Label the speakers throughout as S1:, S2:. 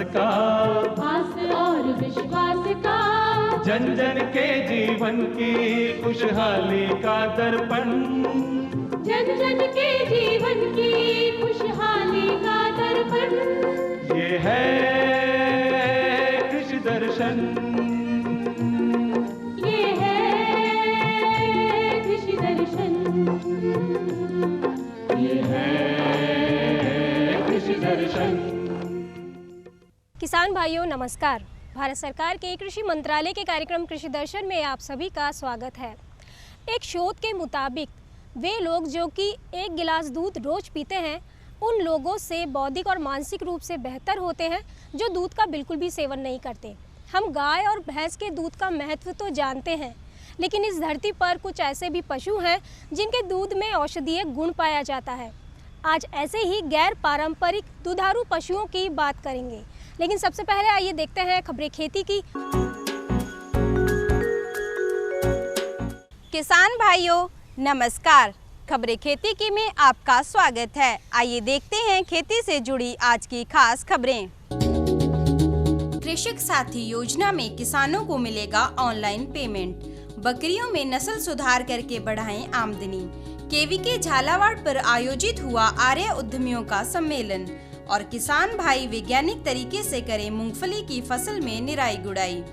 S1: का,
S2: आस और विश्वास का,
S1: जन जन के जीवन की खुशहाली का दर्पण,
S2: जन जन के जीवन की खुशहाली का दर्पण।
S1: ये है कृषि दर्शन,
S2: ये है कृषि दर्शन,
S1: ये है कृषि दर्शन।
S3: किसान भाइयों नमस्कार। भारत सरकार के कृषि मंत्रालय के कार्यक्रम कृषि दर्शन में आप सभी का स्वागत है। एक शोध के मुताबिक वे लोग जो कि 1 गिलास दूध रोज पीते हैं उन लोगों से बौद्धिक और मानसिक रूप से बेहतर होते हैं जो दूध का बिल्कुल भी सेवन नहीं करते। हम गाय और भैंस के दूध का महत्व तो जानते हैं, लेकिन इस धरती पर कुछ ऐसे भी पशु हैं जिनके दूध में औषधीय गुण पाया जाता है। आज ऐसे ही गैर पारंपरिक दुधारू पशुओं की बात करेंगे, लेकिन सबसे पहले आइए देखते हैं खबरें खेती की।
S4: किसान भाइयों नमस्कार। खबरें खेती की में आपका स्वागत है। आइए देखते हैं खेती से जुड़ी आज की खास खबरें। कृषक साथी योजना में किसानों को मिलेगा ऑनलाइन पेमेंट। बकरियों में नस्ल सुधार करके बढ़ाएं आमदनी। केवीके झालावाड़ पर आयोजित हुआ आर्य उद्यमियों का सम्मेलन। और किसान भाई वैज्ञानिक तरीके से करें मूंगफली की फसल में निराई गुड़ाई।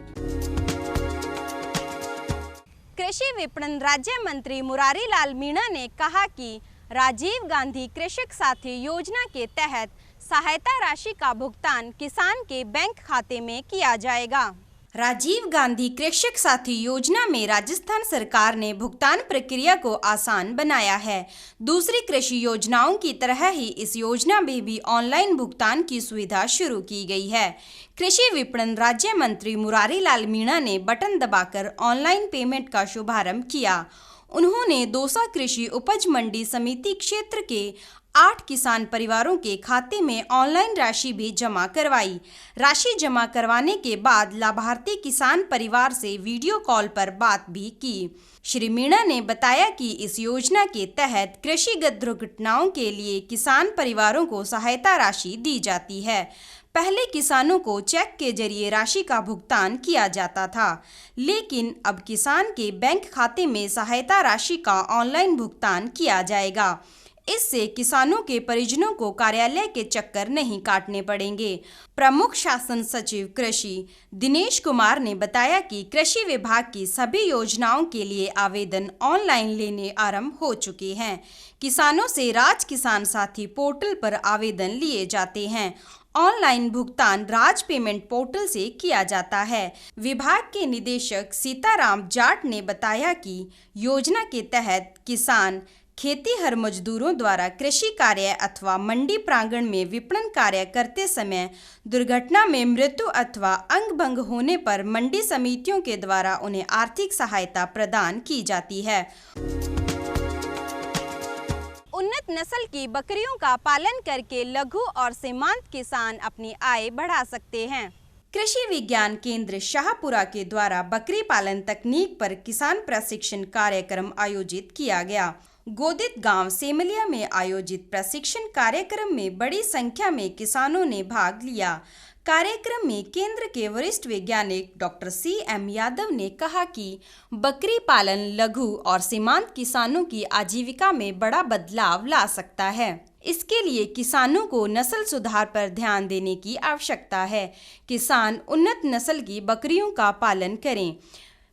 S4: कृषि विपणन राज्य मंत्री मुरारी लाल मीणा ने कहा कि राजीव गांधी कृषक साथी योजना के तहत सहायता राशि का भुगतान किसान के बैंक खाते में किया जाएगा। राजीव गांधी कृषक साथी योजना में राजस्थान सरकार ने भुगतान प्रक्रिया को आसान बनाया है। दूसरी कृषि योजनाओं की तरह ही इस योजना में भी ऑनलाइन भुगतान की सुविधा शुरू की गई है। कृषि विपणन राज्य मंत्री मुरारी लाल मीणा ने बटन दबाकर ऑनलाइन पेमेंट का शुभारंभ किया। उन्होंने दौसा कृषि उपज मंडी समिति क्षेत्र के 8 किसान परिवारों के खाते में ऑनलाइन राशि भी जमा करवाई। राशि जमा करवाने के बाद लाभार्थी किसान परिवार से वीडियो कॉल पर बात भी की। श्री मीणा ने बताया कि इस योजना के तहत कृषिगत दुर्घटनाओं के लिए किसान परिवारों को सहायता राशि दी जाती है। पहले किसानों को चेक के जरिए राशि का भुगतान किया जाता था, लेकिन अब किसान के बैंक खाते में सहायता राशि का ऑनलाइन भुगतान किया जाएगा। इससे किसानों के परिजनों को कार्यालय के चक्कर नहीं काटने पड़ेंगे। प्रमुख शासन सचिव कृषि दिनेश कुमार ने बताया कि कृषि विभाग की सभी योजनाओं के लिए आवेदन ऑनलाइन लेने आरंभ हो चुके हैं। किसानों से राज किसान साथी पोर्टल पर आवेदन लिए जाते हैं। ऑनलाइन भुगतान राज पेमेंट पोर्टल से किया जाता है। विभाग के निदेशक सीताराम जाट ने बताया कि योजना के तहत किसान खेतीहर मजदूरों द्वारा कृषि कार्य अथवा मंडी प्रांगण में विपणन कार्य करते समय दुर्घटना में मृत्यु अथवा अंग भंग होने पर मंडी समितियों के द्वारा उन्हें आर्थिक सहायता प्रदान की जाती है। उन्नत नस्ल की बकरियों का पालन करके लघु और सीमांत किसान अपनी आय बढ़ा सकते हैं। कृषि विज्ञान केंद्र शाहपुरा के द्वारा बकरी पालन तकनीक पर किसान प्रशिक्षण कार्यक्रम आयोजित किया गया। गोदित गांव सेमलिया में आयोजित प्रशिक्षण कार्यक्रम में बड़ी संख्या में किसानों ने भाग लिया। कार्यक्रम में केंद्र के वरिष्ठ वैज्ञानिक डॉक्टर CM यादव ने कहा कि बकरी पालन लघु और सीमांत किसानों की आजीविका में बड़ा बदलाव ला सकता है। इसके लिए किसानों को नस्ल सुधार पर ध्यान देने की आवश्यकता है। किसान उन्नत नस्ल की बकरियों का पालन करें।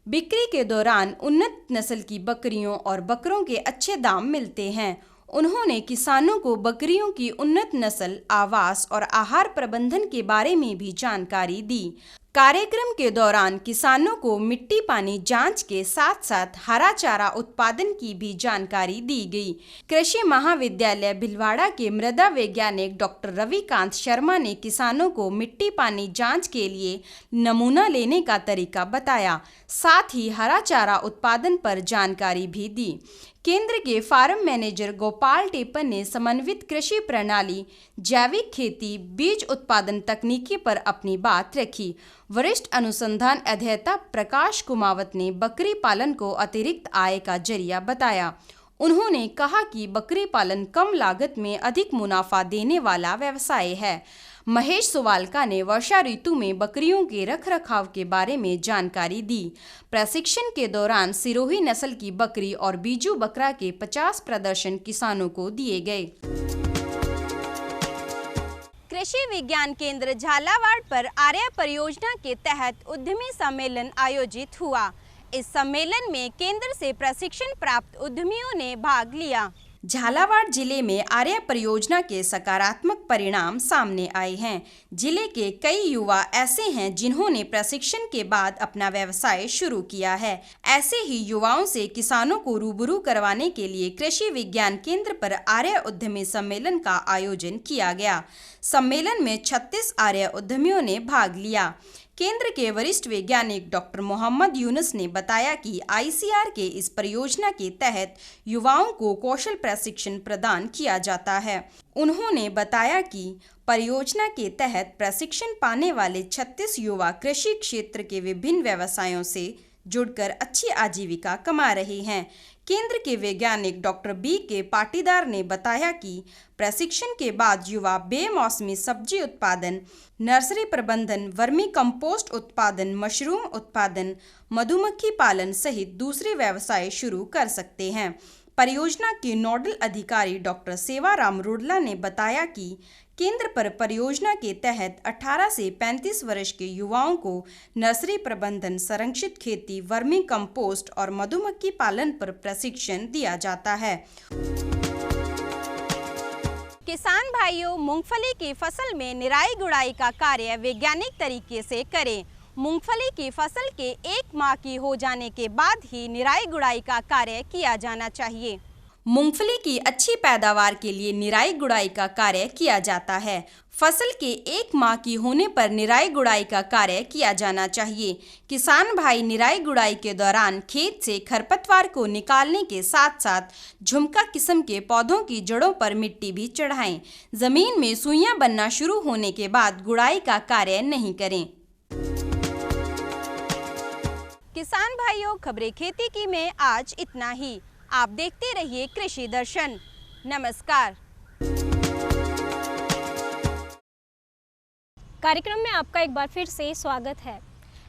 S4: बिक्री के दौरान उन्नत नस्ल की बकरियों और बकरों के अच्छे दाम मिलते हैं। उन्होंने किसानों को बकरियों की उन्नत नस्ल, आवास और आहार प्रबंधन के बारे में भी जानकारी दी। कार्यक्रम के दौरान किसानों को मिट्टी पानी जांच के साथ साथ हरा चारा उत्पादन की भी जानकारी दी गई। कृषि महाविद्यालय भिलवाड़ा के मृदा वैज्ञानिक डॉक्टर रविकांत शर्मा ने किसानों को मिट्टी पानी जांच के लिए नमूना लेने का तरीका बताया, साथ ही हरा चारा उत्पादन पर जानकारी भी दी। केंद्र के फार्म मैनेजर गोपाल टेपन ने समन्वित कृषि प्रणाली, जैविक खेती, बीज उत्पादन तकनीकी पर अपनी बात रखी। वरिष्ठ अनुसंधान अध्येता प्रकाश कुमावत ने बकरी पालन को अतिरिक्त आय का जरिया बताया। उन्होंने कहा कि बकरी पालन कम लागत में अधिक मुनाफा देने वाला व्यवसाय है।
S5: महेश सुवालका ने वर्षा ऋतु में बकरियों के रखरखाव के बारे में जानकारी दी। प्रशिक्षण के दौरान सिरोही नस्ल की बकरी और बीजू बकरा के 50 प्रदर्शन किसानों को दिए गए।
S4: कृषि विज्ञान केंद्र झालावाड़ पर आर्या परियोजना के तहत उद्यमी सम्मेलन आयोजित हुआ। इस सम्मेलन में केंद्र से प्रशिक्षण प्राप्त उद्यमियों ने भाग लिया।
S5: झालावाड़ जिले में आर्या परियोजना के सकारात्मक परिणाम सामने आए हैं। जिले के कई युवा ऐसे हैं जिन्होंने प्रशिक्षण के बाद अपना व्यवसाय शुरू किया है। ऐसे ही युवाओं से किसानों को रूबरू करवाने के लिए कृषि विज्ञान केंद्र पर आर्या उद्यमी सम्मेलन का आयोजन किया गया। सम्मेलन में 36 आर्या उद्यमियों ने भाग लिया। केंद्र के वरिष्ठ वैज्ञानिक डॉक्टर मोहम्मद यूनुस ने बताया कि आईसीआर के इस परियोजना के तहत युवाओं को कौशल प्रशिक्षण प्रदान किया जाता है। उन्होंने बताया कि परियोजना के तहत प्रशिक्षण पाने वाले 36 युवा कृषि क्षेत्र के विभिन्न व्यवसायों से जुड़कर अच्छी आजीविका कमा रहे हैं। केंद्र के वैज्ञानिक डॉक्टर बी के पाटीदार ने बताया कि प्रशिक्षण के बाद युवा बेमौसमी सब्जी उत्पादन, नर्सरी प्रबंधन, वर्मी कंपोस्ट उत्पादन, मशरूम उत्पादन, मधुमक्खी पालन सहित दूसरे व्यवसाय शुरू कर सकते हैं। परियोजना के नोडल अधिकारी डॉक्टर सेवाराम रुडला ने बताया कि केंद्र पर परियोजना के तहत 18 से 35 वर्ष के युवाओं को नर्सरी प्रबंधन, संरक्षित खेती, वर्मी कंपोस्ट और मधुमक्खी पालन पर प्रशिक्षण दिया जाता है।
S4: किसान भाइयों, मूंगफली की फसल में निराई गुड़ाई का कार्य वैज्ञानिक तरीके से करें। मूंगफली की फसल के 1 माह की हो जाने के बाद ही निराई गुड़ाई का कार्य किया जाना चाहिए।
S5: मूंगफली की अच्छी पैदावार के लिए निराई गुड़ाई का कार्य किया जाता है। फसल के 1 माह की होने पर निराई गुड़ाई का कार्य किया जाना चाहिए। किसान भाई निराई गुड़ाई के दौरान खेत से खरपतवार को निकालने के साथ साथ झुमका किस्म के पौधों की जड़ों पर मिट्टी भी चढ़ाएं। जमीन में सुइयां बनना शुरू होने के बाद गुड़ाई का कार्य नहीं करें।
S4: किसान भाइयों, खबरें खेती की में आज इतना ही। आप देखते रहिए कृषि दर्शन। नमस्कार।
S3: कार्यक्रम में आपका एक बार फिर से स्वागत है।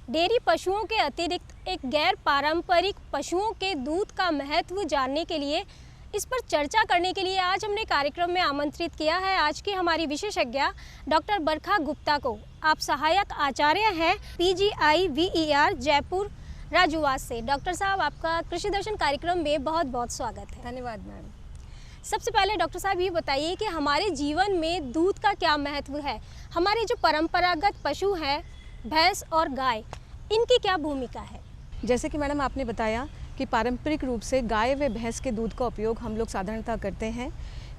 S3: डेयरी पशुओं के अतिरिक्त एक गैर पारंपरिक पशुओं के दूध का महत्व जानने के लिए, इस पर चर्चा करने के लिए आज हमने कार्यक्रम में आमंत्रित किया है आज की हमारी विशेषज्ञ डॉक्टर बरखा गुप्ता को। आप सहायक आचार्य हैं PGI-VER जयपुर राजूवास से। डॉक्टर साहब, आपका कृषि दर्शन कार्यक्रम में बहुत बहुत स्वागत है।
S6: धन्यवाद मैम।
S3: सबसे पहले डॉक्टर साहब ये बताइए कि हमारे जीवन में दूध का क्या महत्व है। हमारे जो परंपरागत पशु हैं, भैंस और गाय, इनकी क्या भूमिका है?
S6: जैसे कि मैडम आपने बताया कि पारंपरिक रूप से गाय व भैंस के दूध का उपयोग हम लोग साधारणतः करते हैं,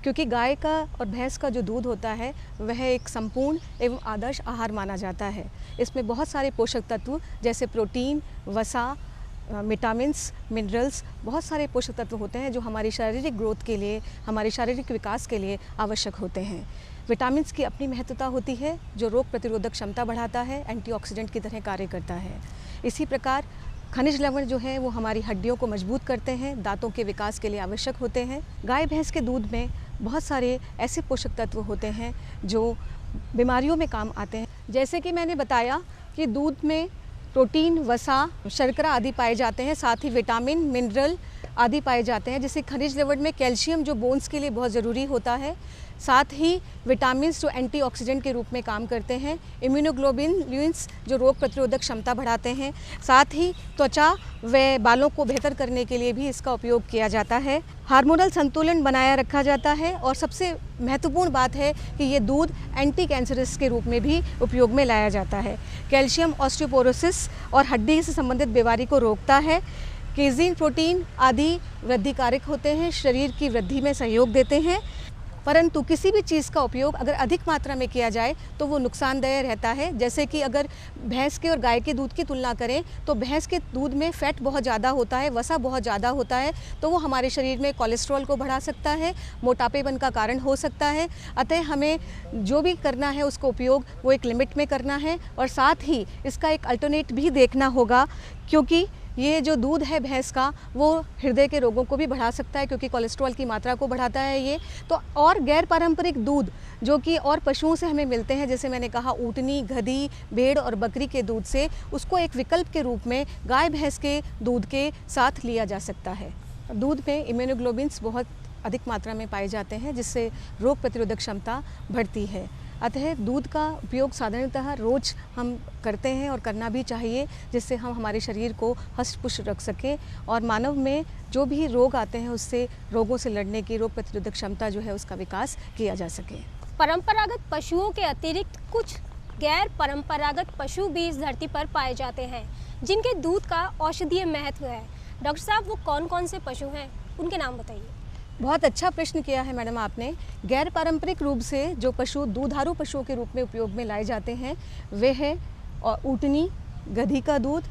S6: क्योंकि गाय का और भैंस का जो दूध होता है वह एक संपूर्ण एवं आदर्श आहार माना जाता है। इसमें बहुत सारे पोषक तत्व जैसे प्रोटीन, वसा, विटामिन्स, मिनरल्स, बहुत सारे पोषक तत्व होते हैं जो हमारी शारीरिक ग्रोथ के लिए, हमारे शारीरिक विकास के लिए आवश्यक होते हैं। विटामिन्स की अपनी महत्वता होती है जो रोग प्रतिरोधक क्षमता बढ़ाता है, एंटीऑक्सीडेंट की तरह कार्य करता है। इसी प्रकार खनिज लवण जो है वो हमारी हड्डियों को मजबूत करते हैं, दांतों के विकास के लिए आवश्यक होते हैं। गाय भैंस के दूध में बहुत सारे ऐसे पोषक तत्व होते हैं जो बीमारियों में काम आते हैं। जैसे कि मैंने बताया कि दूध में प्रोटीन, वसा, शर्करा आदि पाए जाते हैं, साथ ही विटामिन, मिनरल आदि पाए जाते हैं। जैसे खनिज लवण में कैल्शियम जो बोन्स के लिए बहुत ज़रूरी होता है, साथ ही विटामिन्स जो एंटीऑक्सीडेंट के रूप में काम करते हैं, इम्यूनोग्लोबुलिन्स जो रोग प्रतिरोधक क्षमता बढ़ाते हैं, साथ ही त्वचा व बालों को बेहतर करने के लिए भी इसका उपयोग किया जाता है। हार्मोनल संतुलन बनाया रखा जाता है और सबसे महत्वपूर्ण बात है कि ये दूध एंटी कैंसरस के रूप में भी उपयोग में लाया जाता है। कैल्शियम ऑस्टियोपोरोसिस और हड्डी से संबंधित बीमारी को रोकता है। केजीन प्रोटीन आदि वृद्धिकारक होते हैं, शरीर की वृद्धि में सहयोग देते हैं, परंतु किसी भी चीज़ का उपयोग अगर अधिक मात्रा में किया जाए तो वो नुकसानदेह रहता है। जैसे कि अगर भैंस के और गाय के दूध की तुलना करें तो भैंस के दूध में फ़ैट बहुत ज़्यादा होता है, वसा बहुत ज़्यादा होता है, तो वो हमारे शरीर में कोलेस्ट्रॉल को बढ़ा सकता है, मोटापेपन का कारण हो सकता है। अतः हमें जो भी करना है उसका उपयोग वो एक लिमिट में करना है और साथ ही इसका एक अल्टरनेट भी देखना होगा, क्योंकि ये जो दूध है भैंस का वो हृदय के रोगों को भी बढ़ा सकता है, क्योंकि कोलेस्ट्रॉल की मात्रा को बढ़ाता है ये। तो और गैर पारंपरिक दूध जो कि और पशुओं से हमें मिलते हैं, जैसे मैंने कहा ऊँटनी, गधी, भेड़ और बकरी के दूध से, उसको एक विकल्प के रूप में गाय भैंस के दूध के साथ लिया जा सकता है। दूध में इम्यूनोग्लोबिन्स बहुत अधिक मात्रा में पाए जाते हैं, जिससे रोग प्रतिरोधक क्षमता बढ़ती है। अतः दूध का उपयोग साधारणतः रोज़ हम करते हैं और करना भी चाहिए, जिससे हम हमारे शरीर को हष्ट-पुष्ट रख सकें और मानव में जो भी रोग आते हैं उससे रोगों से लड़ने की रोग प्रतिरोधक क्षमता जो है उसका विकास किया जा सके।
S3: परंपरागत पशुओं के अतिरिक्त कुछ गैर परंपरागत पशु भी इस धरती पर पाए जाते हैं, जिनके दूध का औषधीय महत्व है। डॉक्टर साहब, वो कौन कौन से पशु हैं, उनके नाम बताइए।
S6: बहुत अच्छा प्रश्न किया है मैडम आपने। गैर पारंपरिक रूप से जो पशु दूधारू पशुओं के रूप में उपयोग में लाए जाते हैं वे है ऊँटनी, गधी का दूध,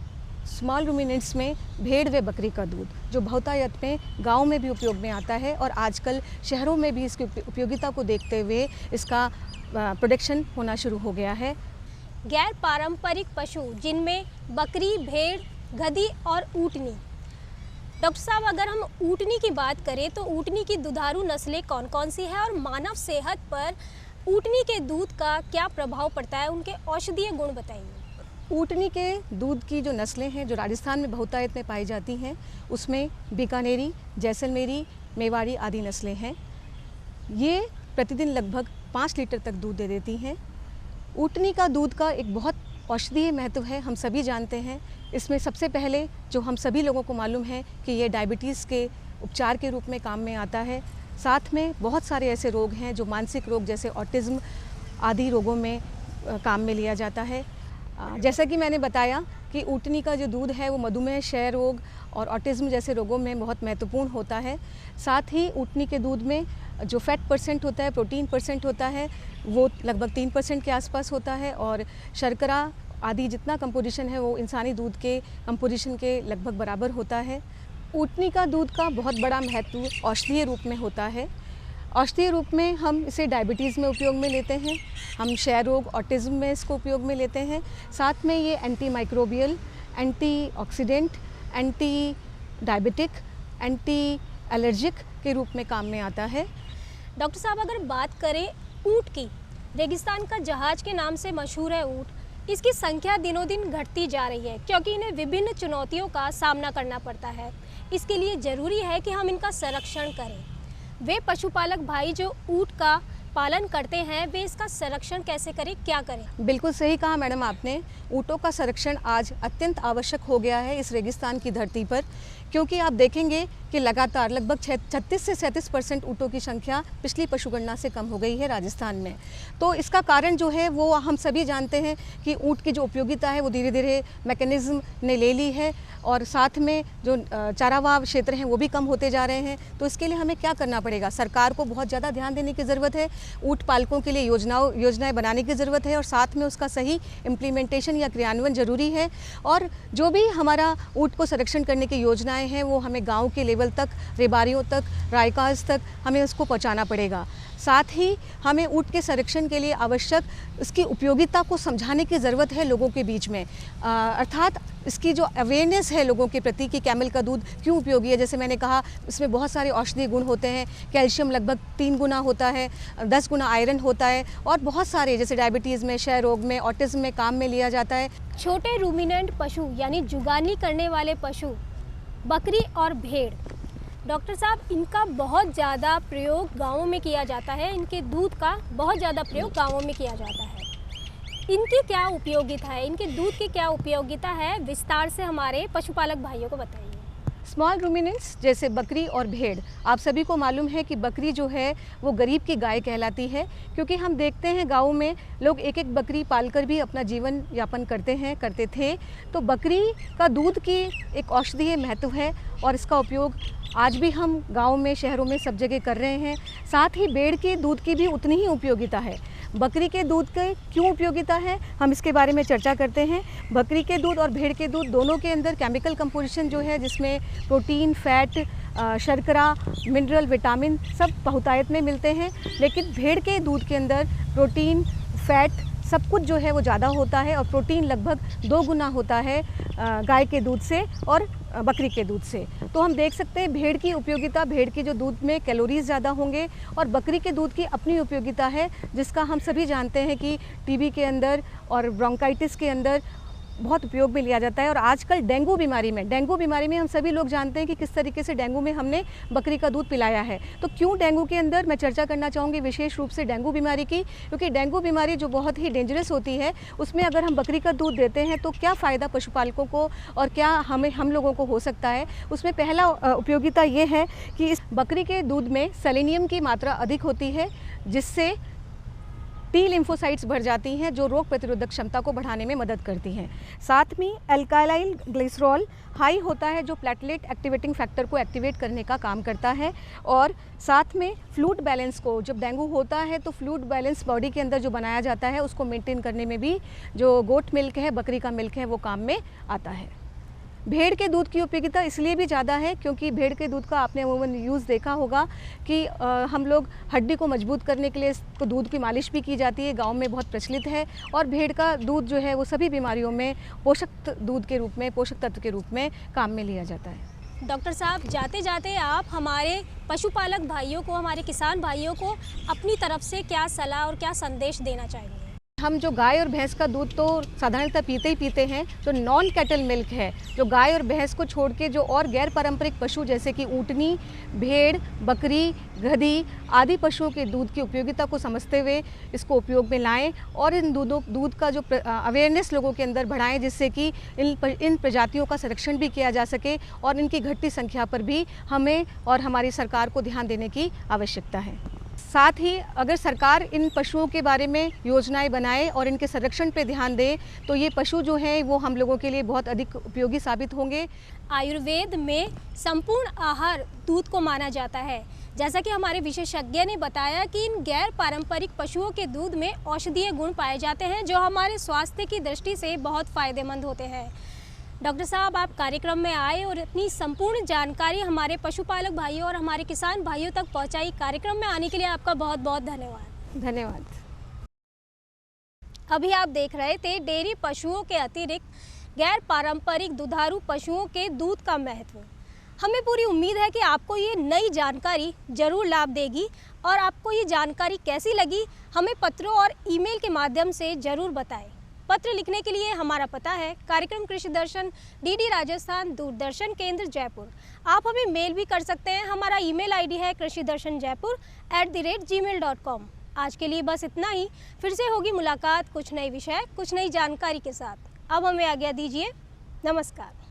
S6: स्मॉल रूमिनेंट्स में भेड़ व बकरी का दूध, जो बहुतायत में गाँव में भी उपयोग में आता है और आजकल शहरों में भी इसकी उपयोगिता को देखते हुए इसका प्रोडक्शन होना शुरू हो गया है।
S3: गैर पारंपरिक पशु जिनमें बकरी, भेड़, गधी और ऊँटनी। डॉक्टर साहब, अगर हम ऊँटनी की बात करें तो ऊँटनी की दुधारू नस्लें कौन कौन सी है और मानव सेहत पर ऊँटनी के दूध का क्या प्रभाव पड़ता है, उनके औषधीय गुण बताइए।
S6: ऊँटनी के दूध की जो नस्लें हैं जो राजस्थान में बहुतायत में पाई जाती हैं, उसमें बीकानेरी, जैसलमेरी, मेवाड़ी आदि नस्लें हैं। ये प्रतिदिन लगभग 5 लीटर तक दूध दे देती हैं। ऊँटनी का दूध का एक बहुत औषधीय महत्व है, हम सभी जानते हैं। इसमें सबसे पहले जो हम सभी लोगों को मालूम है कि ये डायबिटीज़ के उपचार के रूप में काम में आता है। साथ में बहुत सारे ऐसे रोग हैं जो मानसिक रोग जैसे ऑटिज़्म आदि रोगों में काम में लिया जाता है। जैसा कि मैंने बताया कि ऊँटनी का जो दूध है वो मधुमेह, क्षय रोग और ऑटिज़्म जैसे रोगों में बहुत महत्वपूर्ण होता है। साथ ही ऊँटनी के दूध में जो फैट परसेंट होता है, प्रोटीन परसेंट होता है, वो लगभग 3% के आसपास होता है और शर्करा आदि जितना कंपोजिशन है वो इंसानी दूध के कंपोजिशन के लगभग बराबर होता है। ऊँटनी का दूध का बहुत बड़ा महत्व औषधीय रूप में होता है। औषधीय रूप में हम इसे डायबिटीज़ में उपयोग में लेते हैं, हम क्षय रोग, ऑटिज़्म में इसको उपयोग में लेते हैं। साथ में ये anti microbial, antioxidant, anti diabetic, anti allergic के रूप में काम में आता है।
S3: डॉक्टर साहब, अगर बात करें ऊँट की, रेगिस्तान का जहाज के नाम से मशहूर है ऊँट। इसकी संख्या दिनों दिन घटती जा रही है क्योंकि इन्हें विभिन्न चुनौतियों का सामना करना पड़ता है। इसके लिए ज़रूरी है कि हम इनका संरक्षण करें। वे पशुपालक भाई जो ऊँट का पालन करते हैं, वे इसका संरक्षण कैसे करें, क्या करें?
S6: बिल्कुल सही कहा मैडम आपने। ऊँटों का संरक्षण आज अत्यंत आवश्यक हो गया है इस रेगिस्तान की धरती पर, क्योंकि आप देखेंगे कि लगातार लगभग 36 से 37% ऊँटों की संख्या पिछली पशुगणना से कम हो गई है राजस्थान में। तो इसका कारण जो है वो हम सभी जानते हैं कि ऊँट की जो उपयोगिता है वो धीरे धीरे मैकेनिज़्म ने ले ली है और साथ में जो चारावाह क्षेत्र हैं वो भी कम होते जा रहे हैं। तो इसके लिए हमें क्या करना पड़ेगा? सरकार को बहुत ज़्यादा ध्यान देने की ज़रूरत है। ऊँट पालकों के लिए योजनाएं बनाने की ज़रूरत है और साथ में उसका सही इम्प्लीमेंटेशन या क्रियान्वयन ज़रूरी है। और जो भी हमारा ऊँट को संरक्षण करने की योजनाएं हैं वो हमें गांव के लेवल तक, रेबारियों तक, रायकाज तक हमें उसको पहुंचाना पड़ेगा। साथ ही हमें ऊँट के संरक्षण के लिए आवश्यक इसकी उपयोगिता को समझाने की ज़रूरत है लोगों के बीच में। अर्थात इसकी जो अवेयरनेस है लोगों के प्रति कि कैमल का दूध क्यों उपयोगी है। जैसे मैंने कहा इसमें बहुत सारे औषधीय गुण होते हैं। कैल्शियम लगभग 3 गुना होता है, 10 गुना आयरन होता है और बहुत सारे जैसे डायबिटीज़ में, क्षय रोग में, ऑटिज़्म में काम में लिया जाता है।
S3: छोटे रूमिनेंट पशु यानी जुगानी करने वाले पशु, बकरी और भेड़, डॉक्टर साहब, इनका बहुत ज़्यादा प्रयोग गाँवों में किया जाता है। इनके दूध का बहुत ज़्यादा प्रयोग गाँवों में किया जाता है। इनकी क्या उपयोगिता है, इनके दूध की क्या उपयोगिता है, विस्तार से हमारे पशुपालक भाइयों को बताइए।
S6: स्मॉल रूमिनेंट्स जैसे बकरी और भेड़, आप सभी को मालूम है कि बकरी जो है वो गरीब की गाय कहलाती है, क्योंकि हम देखते हैं गाँव में लोग एक एक बकरी पालकर भी अपना जीवन यापन करते थे। तो बकरी का दूध की एक औषधीय महत्व है और इसका उपयोग आज भी हम गाँव में, शहरों में सब जगह कर रहे हैं। साथ ही भेड़ के दूध की भी उतनी ही उपयोगिता है। बकरी के दूध के क्यों उपयोगिता है, हम इसके बारे में चर्चा करते हैं। बकरी के दूध और भेड़ के दूध दोनों के अंदर केमिकल कंपोजिशन जो है, जिसमें प्रोटीन, फैट, शर्करा, मिनरल, विटामिन सब बहुतायत में मिलते हैं। लेकिन भेड़ के दूध के अंदर प्रोटीन, फैट सब कुछ जो है वो ज़्यादा होता है और प्रोटीन लगभग 2 गुना होता है गाय के दूध से और बकरी के दूध से। तो हम देख सकते हैं भेड़ की उपयोगिता, भेड़ की जो दूध में कैलोरीज ज़्यादा होंगे, और बकरी के दूध की अपनी उपयोगिता है, जिसका हम सभी जानते हैं कि टीबी के अंदर और ब्रोंकाइटिस के अंदर बहुत उपयोग में लिया जाता है। और आजकल डेंगू बीमारी में हम सभी लोग जानते हैं कि किस तरीके से डेंगू में हमने बकरी का दूध पिलाया है। तो क्यों डेंगू के अंदर मैं चर्चा करना चाहूँगी विशेष रूप से डेंगू बीमारी की, क्योंकि डेंगू बीमारी जो बहुत ही डेंजरस होती है, उसमें अगर हम बकरी का दूध देते हैं तो क्या फ़ायदा पशुपालकों को और क्या हम लोगों को हो सकता है। उसमें पहला उपयोगिता ये है कि इस बकरी के दूध में सेलेनियम की मात्रा अधिक होती है, जिससे टी लिम्फोसाइट्स बढ़ जाती हैं, जो रोग प्रतिरोधक क्षमता को बढ़ाने में मदद करती हैं। साथ में अल्काइल ग्लिसरॉल हाई होता है, जो प्लेटलेट एक्टिवेटिंग फैक्टर को एक्टिवेट करने का काम करता है। और साथ में फ्लूइड बैलेंस को, जब डेंगू होता है तो फ्लूइड बैलेंस बॉडी के अंदर जो बनाया जाता है, उसको मेंटेन करने में भी जो गोट मिल्क है, बकरी का मिल्क है, वो काम में आता है। भेड़ के दूध की उपयोगिता इसलिए भी ज़्यादा है क्योंकि भेड़ के दूध का आपने अमूमन यूज़ देखा होगा कि हम लोग हड्डी को मजबूत करने के लिए इसको दूध की मालिश भी की जाती है, गांव में बहुत प्रचलित है। और भेड़ का दूध जो है वो सभी बीमारियों में पोषक दूध के रूप में, पोषक तत्व के रूप में काम में लिया जाता है।
S3: डॉक्टर साहब, जाते जाते आप हमारे पशुपालक भाइयों को, हमारे किसान भाइयों को अपनी तरफ से क्या सलाह और क्या संदेश देना चाहेंगे?
S6: हम जो गाय और भैंस का दूध तो साधारणतः पीते ही पीते हैं। जो नॉन कैटल मिल्क है, जो गाय और भैंस को छोड़ के जो और गैर पारंपरिक पशु जैसे कि ऊँटनी, भेड़, बकरी, गधी आदि पशुओं के दूध की उपयोगिता को समझते हुए इसको उपयोग में लाएं और इन दूध का जो अवेयरनेस लोगों के अंदर बढ़ाएं, जिससे कि इन प्रजातियों का संरक्षण भी किया जा सके और इनकी घटती संख्या पर भी हमें और हमारी सरकार को ध्यान देने की आवश्यकता है। साथ ही अगर सरकार इन पशुओं के बारे में योजनाएं बनाए और इनके संरक्षण पर ध्यान दे तो ये पशु जो हैं वो हम लोगों के लिए बहुत अधिक उपयोगी साबित होंगे।
S3: आयुर्वेद में संपूर्ण आहार दूध को माना जाता है। जैसा कि हमारे विशेषज्ञ ने बताया कि इन गैर पारंपरिक पशुओं के दूध में औषधीय गुण पाए जाते हैं, जो हमारे स्वास्थ्य की दृष्टि से बहुत फायदेमंद होते हैं। डॉक्टर साहब, आप कार्यक्रम में आए और अपनी संपूर्ण जानकारी हमारे पशुपालक भाइयों और हमारे किसान भाइयों तक पहुंचाई। कार्यक्रम में आने के लिए आपका बहुत बहुत धन्यवाद।
S6: धन्यवाद।
S3: अभी आप देख रहे थे डेयरी पशुओं के अतिरिक्त गैर पारंपरिक दुधारू पशुओं के दूध का महत्व। हमें पूरी उम्मीद है कि आपको ये नई जानकारी जरूर लाभ देगी और आपको ये जानकारी कैसी लगी हमें पत्रों और ईमेल के माध्यम से ज़रूर बताएं। पत्र लिखने के लिए हमारा पता है कार्यक्रम कृषि दर्शन, डीडी राजस्थान, दूरदर्शन केंद्र, जयपुर। आप हमें मेल भी कर सकते हैं। हमारा ईमेल आईडी है krishidarshanjaipur@gmail.com। आज के लिए बस इतना ही। फिर से होगी मुलाकात कुछ नए विषय, कुछ नई जानकारी के साथ। अब हमें आज्ञा दीजिए। नमस्कार।